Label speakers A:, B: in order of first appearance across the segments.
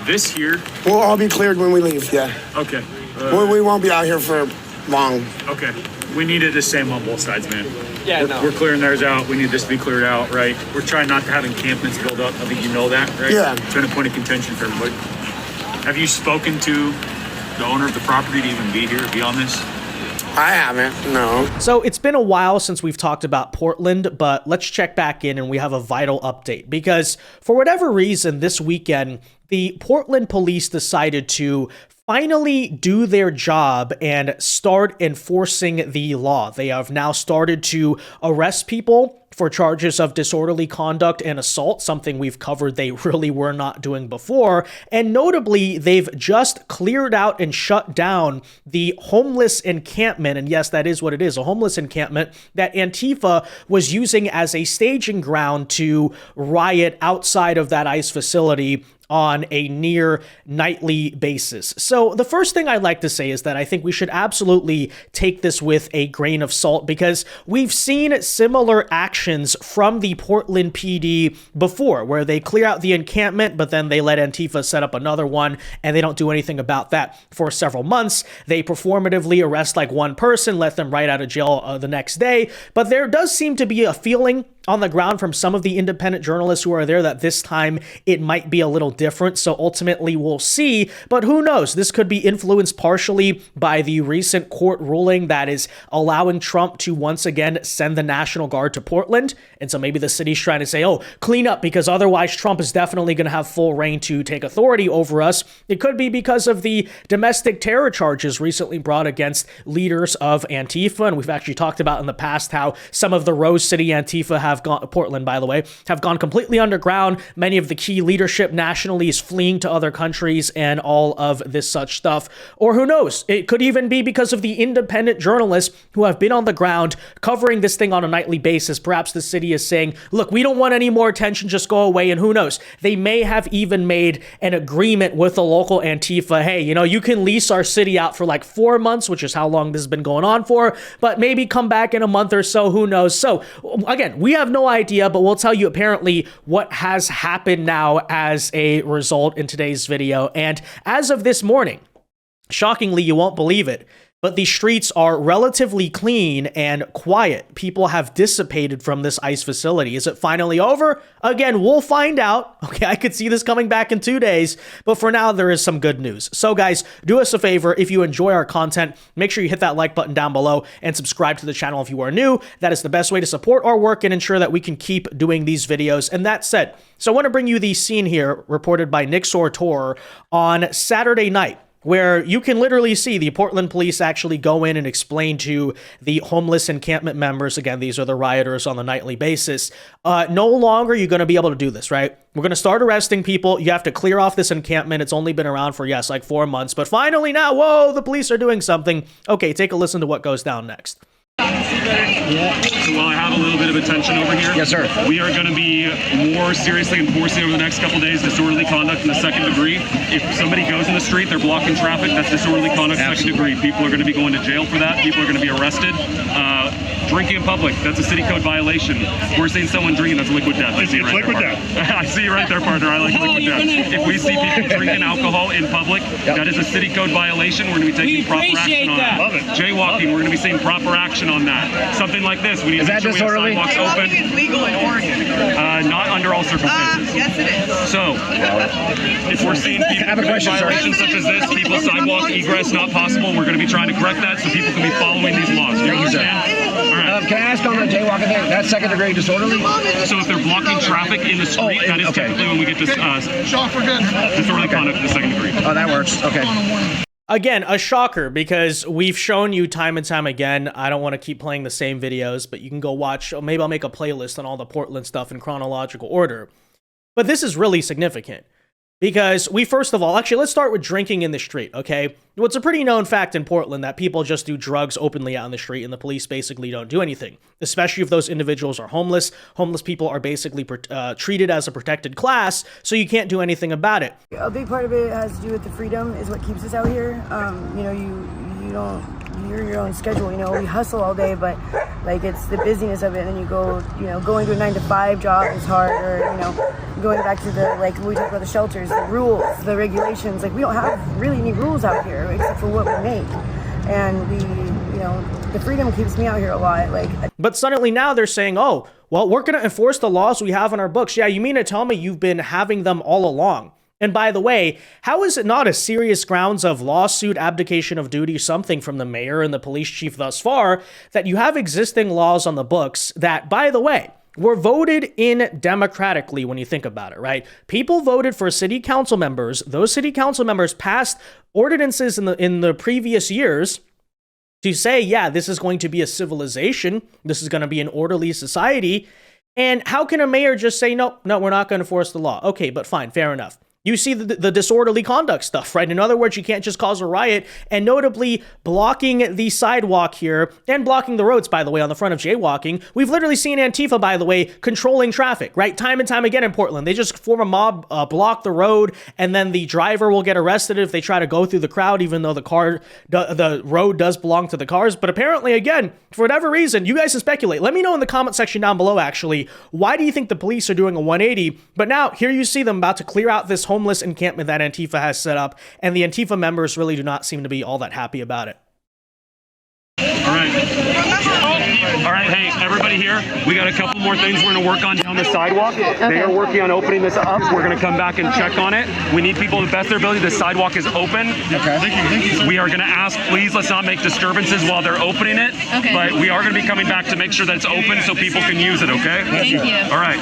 A: This here?
B: We'll all be cleared when we leave, yeah.
A: Okay.
B: We won't be out here for long.
A: Okay. We need it the same on both sides, man.
C: Yeah,
A: We're clearing theirs out. We need this to be cleared out, right? We're trying not to have encampments build up. I think you know that, right?
B: Yeah.
A: It's been a point of contention for everybody. Have you spoken to the owner of the property to even be here, be on this?
B: I haven't, no.
D: So it's been a while since we've talked about Portland, but let's check back in and we have a vital update because for whatever reason this weekend, the Portland police decided to finally do their job and start enforcing the law. They have now started to arrest people for charges of disorderly conduct and assault, something we've covered they really were not doing before. And notably, they've just cleared out and shut down the homeless encampment. And yes, that is what it is, a homeless encampment that Antifa was using as a staging ground to riot outside of that ICE facility on a near nightly basis. So the first thing I'd like to say is that I think we should absolutely take this with a grain of salt because we've seen similar actions from the Portland PD before where they clear out the encampment, but then they let Antifa set up another one and they don't do anything about that for several months. They performatively arrest like one person, let them right out of jail the next day. But there does seem to be a feeling on the ground from some of the independent journalists who are there that this time it might be a little different. So ultimately we'll see, but who knows? This could be influenced partially by the recent court ruling that is allowing Trump to once again send the National Guard to Portland. And so maybe the city's trying to say, oh, clean up because otherwise Trump is definitely going to have full reign to take authority over us. It could be because of the domestic terror charges recently brought against leaders of Antifa. And we've actually talked about in the past how some of the Rose City Antifa have gone, Portland, by the way, have gone completely underground. Many of the key leadership nationally is fleeing to other countries and all of this such stuff. Or who knows? It could even be because of the independent journalists who have been on the ground covering this thing on a nightly basis. Perhaps the city is saying, look, we don't want any more attention, just go away. And who knows? They may have even made an agreement with the local Antifa. Hey, you know, you can lease our city out for like 4 months, which is how long this has been going on for, but maybe come back in a month or so, who knows? So again, we have no idea, but we'll tell you apparently what has happened now as a result in today's video. And as of this morning, shockingly, you won't believe it, but the streets are relatively clean and quiet. People have dissipated from this ICE facility. Is it finally over? Again, we'll find out. Okay, I could see this coming back in 2 days, but for now, there is some good news. So guys, do us a favor. If you enjoy our content, make sure you hit that like button down below and subscribe to the channel if you are new. That is the best way to support our work and ensure that we can keep doing these videos. And that said, so I want to bring you the scene here reported by Nick Sortor on Saturday night, where you can literally see the Portland police actually go in and explain to the homeless encampment members, again, these are the rioters on a nightly basis, no longer are you going to be able to do this, right? We're going to start arresting people. You have to clear off this encampment. It's only been around for, yes, like 4 months, but finally now, whoa, the police are doing something. Okay, take a listen to what goes down next.
E: Yeah. So while I have a little bit of attention over here,
C: Yes, sir.
E: we are going to be more seriously enforcing over the next couple days disorderly conduct in the second degree. If somebody goes in the street, they're blocking traffic, that's disorderly conduct second degree. People are going to be going to jail for that. People are going to be arrested. Drinking in public, that's a city code violation. We're seeing someone drinking, that's liquid death. I see it right there, partner. I see you right there, partner. I like liquid death. If we see people drinking alcohol in public, that is a city code violation. We're going to be taking proper action on that.
F: Love it.
E: Jaywalking, we're going to be seeing proper action on that. Something like this, we need to make sure we have sidewalks open.
F: Jaywalking is legal in Oregon.
E: Not under all circumstances.
F: Yes, it is.
E: So, if we're seeing people commit violations such as this, people sidewalk egress not possible, we're going to be trying to correct that so people can be following these laws. You understand? All right.
C: Can I ask on the jaywalking thing? That's second degree disorderly?
E: So if they're blocking traffic in the street, that is typically when we get this disorderly conduct in the second degree.
C: Oh, that works. Okay.
D: Again, a shocker because we've shown you time and time again. I don't want to keep playing the same videos, but you can go watch. Maybe I'll make a playlist on all the Portland stuff in chronological order. But this is really significant because we, first of all, actually, let's start with drinking in the street, okay? Well, it's a pretty known fact in Portland that people just do drugs openly out in the street and the police basically don't do anything, especially if those individuals are homeless. Homeless people are basically treated as a protected class, so you can't do anything about it.
G: A big part of it has to do with the freedom is what keeps us out here. You know, you're your own schedule. You know, we hustle all day, but like it's the busyness of it. And then you go, you know, going to a 9-to-5 job is hard, or you know, going back to the like when we talk about the shelters, the rules, the regulations. Like we don't have really any rules out here except for what we make, and you know, the freedom keeps me out here a lot. Like,
D: but suddenly now they're saying, oh, well, we're going to enforce the laws we have in our books. Yeah, you mean to tell me you've been having them all along? And by the way, how is it not a serious grounds of lawsuit, abdication of duty, something from the mayor and the police chief thus far, that you have existing laws on the books that, by the way, were voted in democratically when you think about it, right? People voted for city council members. Those city council members passed ordinances in the previous years to say, yeah, this is going to be a civilization. This is going to be an orderly society. And how can a mayor just say, no, we're not going to enforce the law? Okay, but fine, fair enough. You see the disorderly conduct stuff, right? In other words, you can't just cause a riot, and notably blocking the sidewalk here and blocking the roads, by the way, on the front of jaywalking. We've literally seen Antifa, by the way, controlling traffic, right? Time and time again in Portland. They just form a mob, block the road, and then the driver will get arrested if they try to go through the crowd, even though the road does belong to the cars. But apparently, again, for whatever reason, you guys can speculate. Let me know in the comment section down below, actually, why do you think the police are doing a 180? But now, here you see them about to clear out this homeless encampment that Antifa has set up, and the Antifa members really do not seem to be all that happy about it.
E: All right, hey, everybody here, we got a couple more things we're gonna work on down the sidewalk. They are working on opening this up. We're gonna come back and check on it. We need people to the best of their ability. The sidewalk is open.
C: Okay. Thank you.
E: We are gonna ask, please, let's not make disturbances while they're opening it.
H: Okay.
E: But we are gonna be coming back to make sure that it's open so people can use it, okay?
H: Thank you.
E: All right,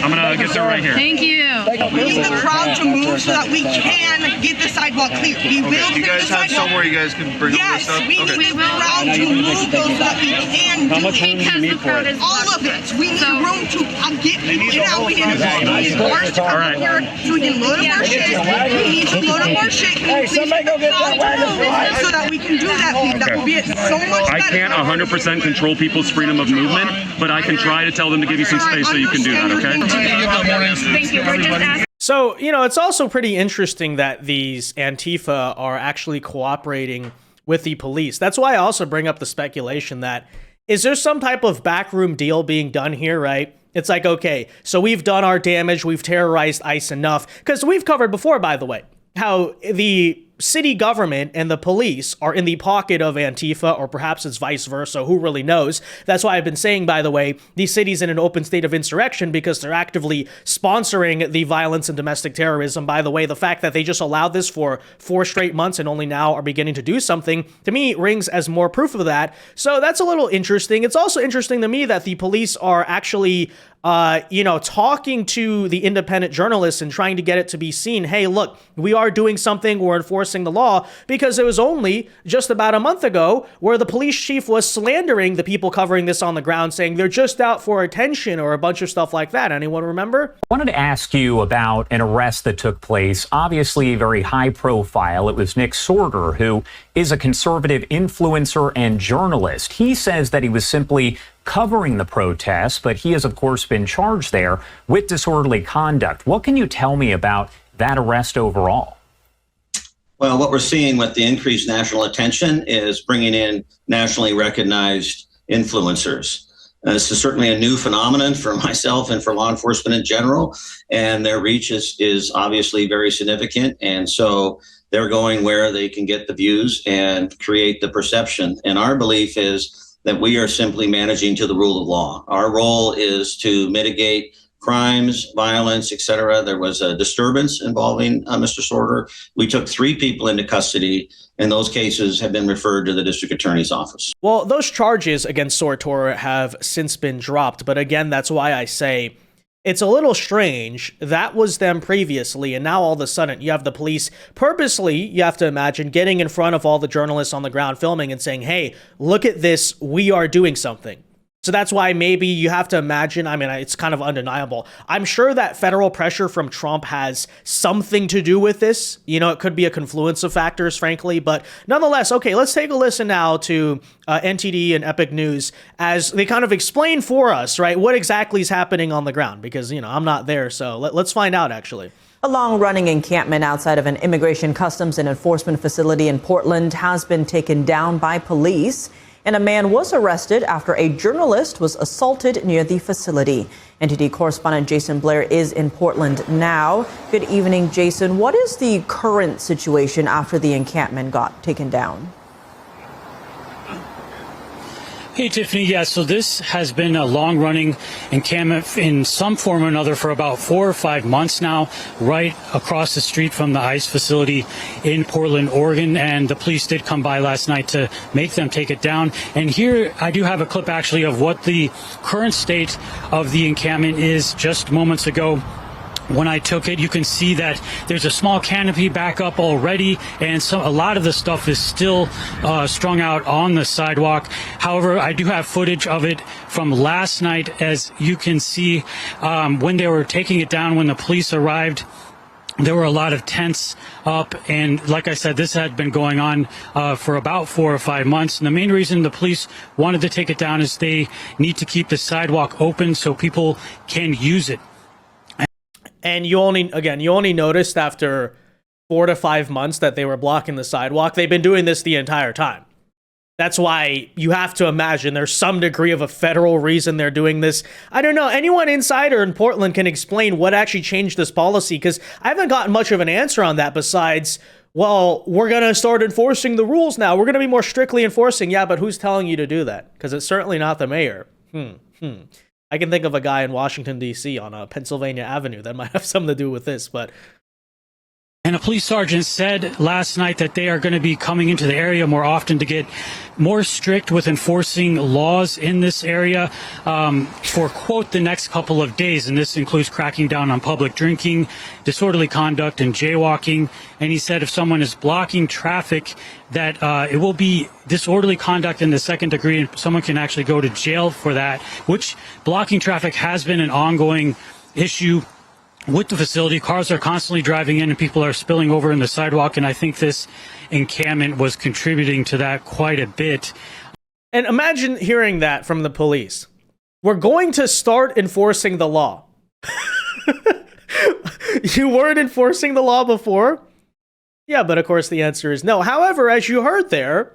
E: I'm gonna get there right here.
H: Thank you.
F: We need the crowd to move so that we can get the sidewalk clear. We will
I: You
F: clear
I: guys
F: the
I: have
F: sidewalk.
I: somewhere you guys can bring all
F: Yes,
I: this stuff?
F: we need the crowd to move those so that we can
E: How
F: do
E: much room do you need for it?
F: all of it. We need room to get people in and out. We need cars to come in here so we can load up our shit. We need to load up our shit. Hey, somebody go get that wagon so that we can do that. That would be so much better.
E: I can't 100% control people's freedom of movement, but I can try to tell them to give you some space so you can do that, okay?
H: Thank you. We're just asking.
D: So, you know, it's also pretty interesting that these Antifa are actually cooperating with the police. That's why I also bring up the speculation that, is there some type of backroom deal being done here, right? It's like, okay, so we've done our damage, we've terrorized ICE enough, because we've covered before, by the way, how the city government and the police are in the pocket of Antifa, or perhaps it's vice versa, who really knows? That's why I've been saying, by the way, these cities in an open state of insurrection because they're actively sponsoring the violence and domestic terrorism. By the way, the fact that they just allowed this for 4 straight months and only now are beginning to do something, to me, rings as more proof of that. So that's a little interesting. It's also interesting to me that the police are actually talking to the independent journalists and trying to get it to be seen, hey, look, we are doing something, we're enforcing the law, because it was only just about a month ago where the police chief was slandering the people covering this on the ground, saying they're just out for attention or a bunch of stuff like that. Anyone remember?
J: I wanted to ask you about an arrest that took place, obviously very high profile. It was Nick Sorter, who is a conservative influencer and journalist. He says that he was simply covering the protests, but he has, of course, been charged there with disorderly conduct. What can you tell me about that arrest overall?
K: Well, what we're seeing with the increased national attention is bringing in nationally recognized influencers. This is certainly a new phenomenon for myself and for law enforcement in general, and their reach is obviously very significant. And so they're going where they can get the views and create the perception. And our belief is that we are simply managing to the rule of law. Our role is to mitigate crimes, violence, etc. There was a disturbance involving Mr. Sorter. We took 3 people into custody, and those cases have been referred to the district attorney's office.
D: Well, those charges against Sorter have since been dropped, but again, that's why I say it's a little strange. That was them previously, and now all of a sudden you have the police purposely, you have to imagine, getting in front of all the journalists on the ground filming and saying, hey, look at this, we are doing something. So that's why maybe you have to imagine, I mean, it's kind of undeniable. I'm sure that federal pressure from Trump has something to do with this. You know, it could be a confluence of factors, frankly. But nonetheless, okay, let's take a listen now to NTD and Epic News as they kind of explain for us, right, what exactly is happening on the ground. Because, you know, I'm not there, so let's find out, actually.
I: A long-running encampment outside of an immigration, customs and enforcement facility in Portland has been taken down by police, and a man was arrested after a journalist was assaulted near the facility. NTD correspondent Jason Blair is in Portland now. Good evening, Jason. What is the current situation after the encampment got taken down?
L: Hey, Tiffany. Yeah, so this has been a long-running encampment in some form or another for about 4 or 5 months now, right across the street from the ICE facility in Portland, Oregon. And the police did come by last night to make them take it down. And here I do have a clip, actually, of what the current state of the encampment is just moments ago. When I took it, you can see that there's a small canopy back up already, and a lot of the stuff is still strung out on the sidewalk. However, I do have footage of it from last night, as you can see, when they were taking it down, when the police arrived. There were a lot of tents up, and like I said, this had been going on for about 4 or 5 months. And the main reason the police wanted to take it down is they need to keep the sidewalk open so people can use it.
D: And you only noticed after 4 to 5 months that they were blocking the sidewalk. They've been doing this the entire time. That's why you have to imagine there's some degree of a federal reason they're doing this. I don't know. Anyone insider in Portland can explain what actually changed this policy, because I haven't gotten much of an answer on that besides, well, we're going to start enforcing the rules now. We're going to be more strictly enforcing. Yeah, but who's telling you to do that? Because it's certainly not the mayor. I can think of a guy in Washington, D.C. on Pennsylvania Avenue that might have something to do with this, but...
L: And a police sergeant said last night that they are going to be coming into the area more often to get more strict with enforcing laws in this area for, quote, the next couple of days. And this includes cracking down on public drinking, disorderly conduct, and jaywalking. And he said if someone is blocking traffic, that it will be disorderly conduct in the second degree, and someone can actually go to jail for that, which blocking traffic has been an ongoing issue with the facility. Cars are constantly driving in and people are spilling over in the sidewalk, and I think this encampment was contributing to that quite a bit.
D: And imagine hearing that from the police. We're going to start enforcing the law. You weren't enforcing the law before? Yeah, but of course the answer is no. However, as you heard there,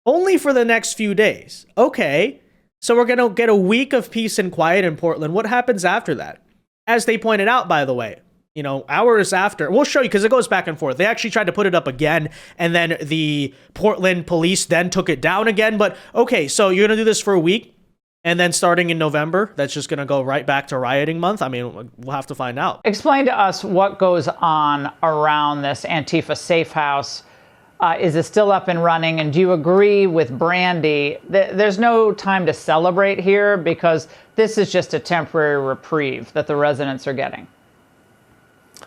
D: only for the next few days. Okay, so we're going to get a week of peace and quiet in Portland. What happens after that? As they pointed out, by the way, hours after, we'll show you because it goes back and forth. They actually tried to put it up again, and then the Portland police then took it down again. But okay, so you're going to do this for a week, and then starting in November, that's just going to go right back to rioting month? I mean, we'll have to find out.
M: Explain to us what goes on around this Antifa safe house. Is it still up and running? And do you agree with Brandy? There's no time to celebrate here because this is just a temporary reprieve that the residents are getting.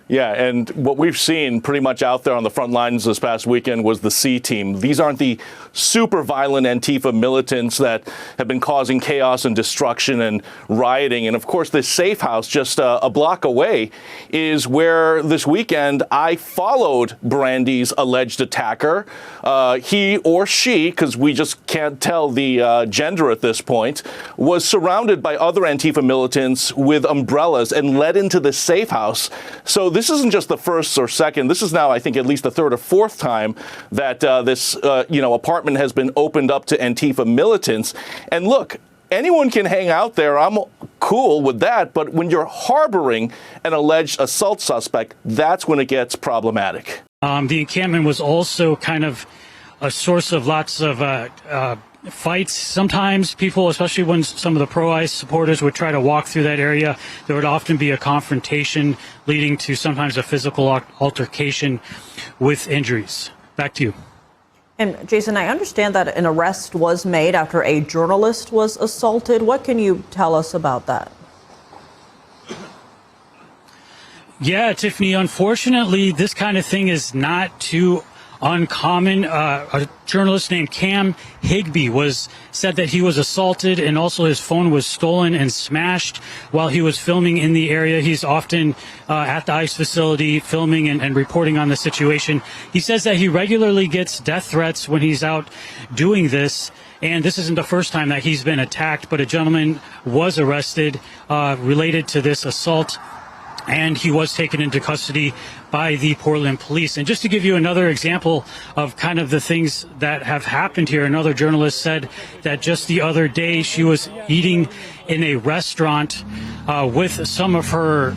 N: Yeah, and what we've seen pretty much out there on the front lines this past weekend was the C team. These aren't the super violent Antifa militants that have been causing chaos and destruction and rioting. And of course, this safe house just a block away is where this weekend I followed Brandy's alleged attacker. He or she, because we just can't tell the gender at this point, was surrounded by other Antifa militants with umbrellas and led into the safe house. So this isn't just the first or second. This is now, I think, at least the third or fourth time that this apartment has been opened up to Antifa militants. And look, anyone can hang out there. I'm cool with that. But when you're harboring an alleged assault suspect, that's when it gets problematic.
L: The encampment was also kind of a source of lots of fights. Sometimes people, especially when some of the pro-ICE supporters would try to walk through that area, there would often be a confrontation leading to sometimes a physical altercation with injuries. Back to you.
I: And Jason, I understand that an arrest was made after a journalist was assaulted. What can you tell us about that?
L: Yeah, Tiffany, unfortunately, this kind of thing is not too uncommon. A journalist named Cam Higbee said that he was assaulted and also his phone was stolen and smashed while he was filming in the area. He's often at the ICE facility filming and reporting on the situation. He says that he regularly gets death threats when he's out doing this. And this isn't the first time that he's been attacked, but a gentleman was arrested related to this assault and he was taken into custody by the Portland police. And just to give you another example of kind of the things that have happened here, another journalist said that just the other day she was eating in a restaurant with some of her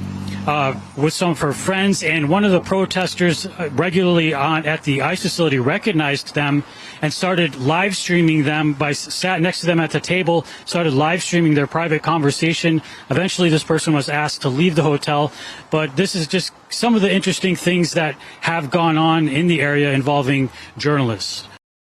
L: friends, and one of the protesters regularly at the ICE facility recognized them and started live streaming them sat next to them at the table, started live streaming their private conversation. Eventually this person was asked to leave the hotel, but this is just some of the interesting things that have gone on in the area involving journalists.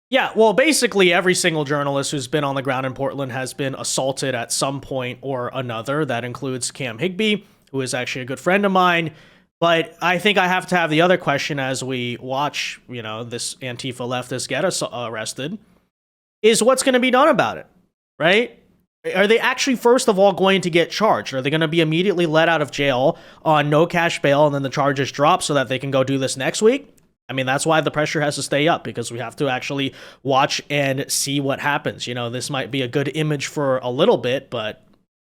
D: Yeah, well, basically every single journalist who's been on the ground in Portland has been assaulted at some point or another. That includes Cam Higbee, who is actually a good friend of mine. But I think I have to have the other question as we watch, this Antifa leftist get arrested, is what's going to be done about it, right? Are they actually, first of all, going to get charged? Are they going to be immediately let out of jail on no cash bail and then the charges drop so that they can go do this next week? I mean, that's why the pressure has to stay up, because we have to actually watch and see what happens. This might be a good image for a little bit, but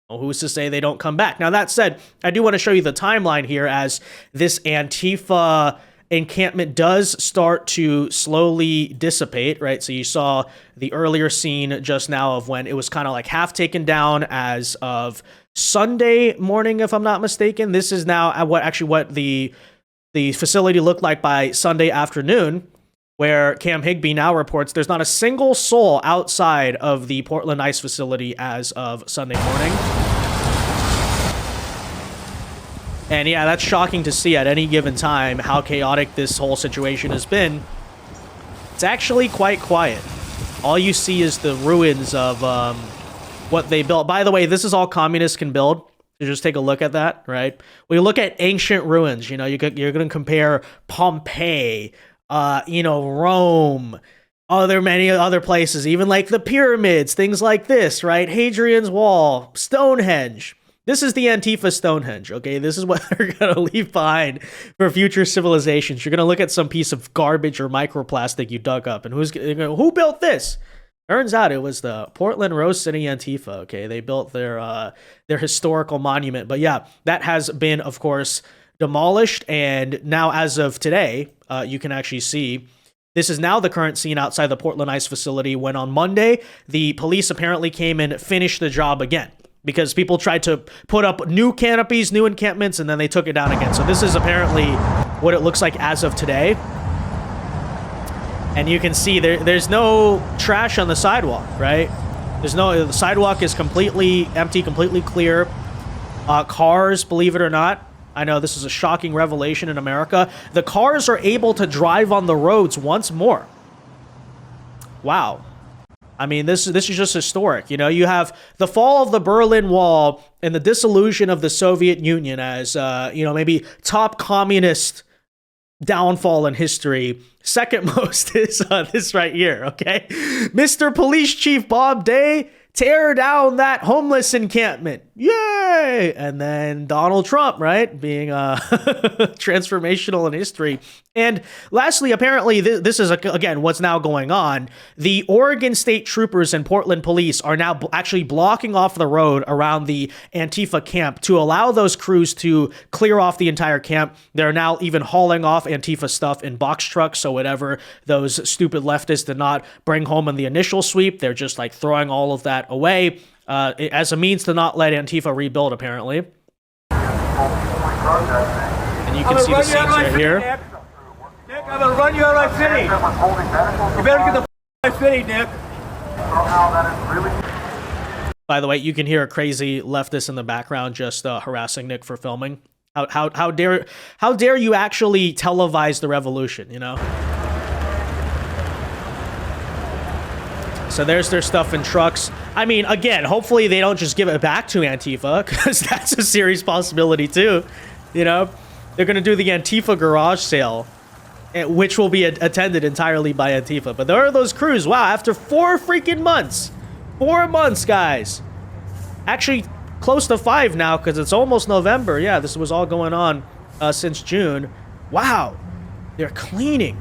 D: who's to say they don't come back? Now, that said, I do want to show you the timeline here as this Antifa encampment does start to slowly dissipate, right? So you saw the earlier scene just now of when it was kind of like half taken down as of Sunday morning, if I'm not mistaken. This is now what the facility looked like by Sunday afternoon, where Cam Higbee now reports there's not a single soul outside of the Portland ICE facility as of Sunday morning. And yeah, that's shocking to see at any given time how chaotic this whole situation has been. It's actually quite quiet. All you see is the ruins of what they built. By the way, this is all communists can build. So just take a look at that, right? When you look at ancient ruins, you're going to compare Pompeii, Rome, many other places, even like the pyramids, things like this, right? Hadrian's Wall, Stonehenge. This is the Antifa Stonehenge, okay? This is what they're going to leave behind for future civilizations. You're going to look at some piece of garbage or microplastic you dug up, and who built this? Turns out it was the Portland Rose City Antifa, okay? They built their historical monument. But yeah, that has been, of course, demolished, and now as of today, you can actually see this is now the current scene outside the Portland ICE facility, when on Monday, the police apparently came and finished the job again, because people tried to put up new canopies, new encampments, and then they took it down again. So this is apparently what it looks like as of today. And you can see there's no trash on the sidewalk, right? The sidewalk is completely empty, completely clear. Cars, believe it or not, I know this is a shocking revelation in America, the cars are able to drive on the roads once more. Wow. I mean, this is just historic. You have the fall of the Berlin Wall and the dissolution of the Soviet Union as, maybe top communist downfall in history. Second most is this right here, okay? Mr. Police Chief Bob Day, tear down that homeless encampment. Yay! And then Donald Trump, right? Being transformational in history. And lastly, apparently, this is, again, what's now going on. The Oregon State Troopers and Portland Police are now actually blocking off the road around the Antifa camp to allow those crews to clear off the entire camp. They're now even hauling off Antifa stuff in box trucks, so whatever those stupid leftists did not bring home in the initial sweep, they're just like throwing all of that away as a means to not let Antifa rebuild, apparently. And you can see the scenes right here.
O: Nick, I'm gonna run you out of my city. You better get the out of my city, Nick.
D: By the way, you can hear a crazy leftist in the background just harassing Nick for filming. How dare you actually televise the revolution, So there's their stuff in trucks. I mean, again, hopefully they don't just give it back to Antifa, because that's a serious possibility too. They're going to do the Antifa garage sale, which will be attended entirely by Antifa. But there are those crews. Wow, after 4 freaking months. 4 months, guys. Actually, close to 5 now, because it's almost November. Yeah, this was all going on since June. Wow, they're cleaning.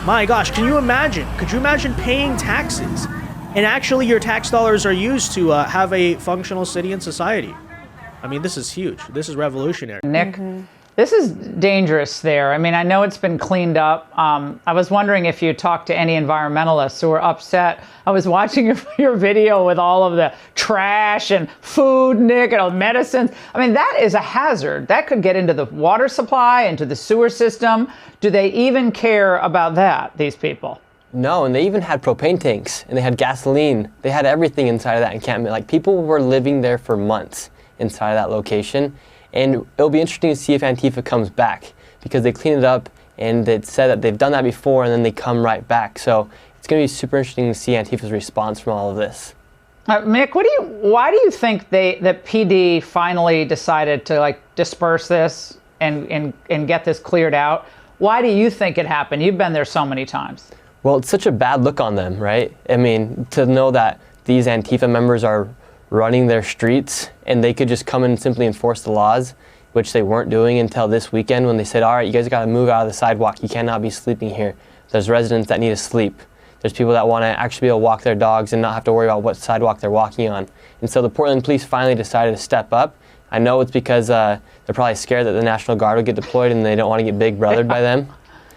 D: My gosh, can you imagine? Could you imagine paying taxes? And actually your tax dollars are used to have a functional city and society. I mean, this is huge. This is revolutionary.
M: Nick, this is dangerous there. I mean, I know it's been cleaned up. I was wondering if you talked to any environmentalists who were upset. I was watching your video with all of the trash and food, Nick, and all medicines. I mean, that is a hazard. That could get into the water supply, into the sewer system. Do they even care about that, these people?
P: No, and they even had propane tanks, and they had gasoline. They had everything inside of that encampment. Like, people were living there for months inside of that location. And it'll be interesting to see if Antifa comes back, because they cleaned it up and it said that they've done that before and then they come right back. So it's going to be super interesting to see Antifa's response from all of this.
M: Mick, why do you think that PD finally decided to disperse this and get this cleared out? Why do you think it happened? You've been there so many times.
P: Well, it's such a bad look on them, right? I mean, to know that these Antifa members are running their streets and they could just come and simply enforce the laws, which they weren't doing until this weekend when they said, all right, you guys got to move out of the sidewalk. You cannot be sleeping here. There's residents that need to sleep. There's people that want to actually be able to walk their dogs and not have to worry about what sidewalk they're walking on. And so the Portland police finally decided to step up. I know it's because they're probably scared that the National Guard will get deployed and they don't want to get big brothered by them,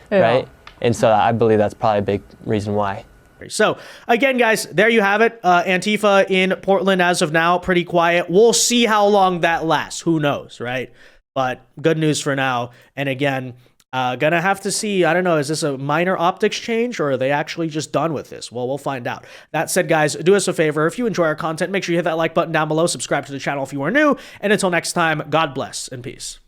P: right? And so I believe that's probably a big reason why.
D: So again, guys, there you have it. Antifa in Portland as of now, pretty quiet. We'll see how long that lasts. Who knows, right? But good news for now. And again, gonna have to see, I don't know, is this a minor optics change or are they actually just done with this? Well, we'll find out. That said, guys, do us a favor. If you enjoy our content, make sure you hit that like button down below. Subscribe to the channel if you are new. And until next time, God bless and peace.